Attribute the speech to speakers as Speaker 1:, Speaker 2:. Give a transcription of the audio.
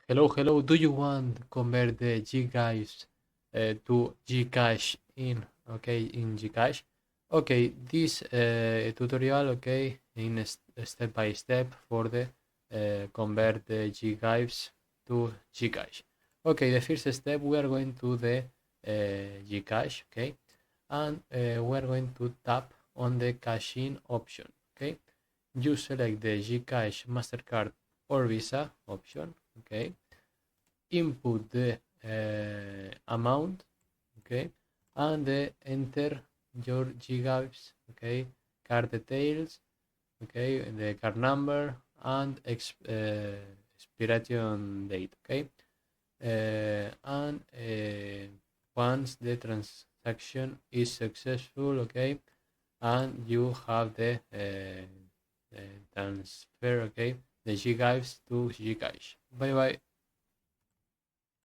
Speaker 1: Hello. Do you want to convert the GGives to GCash in GCash? Okay, this tutorial, okay, in step by step for the convert the GGives to GCash. Okay, the first step we are going to the GCash, okay, and we are going to tap on the cash-in option, okay. You select the GCash, Mastercard or Visa option, okay. Input the amount, okay, and enter your GGives, okay, card details, okay, the card number and expiration date, okay, and once the transaction is successful, okay, and you have the transfer, okay, the GGives to GCash. Bye bye.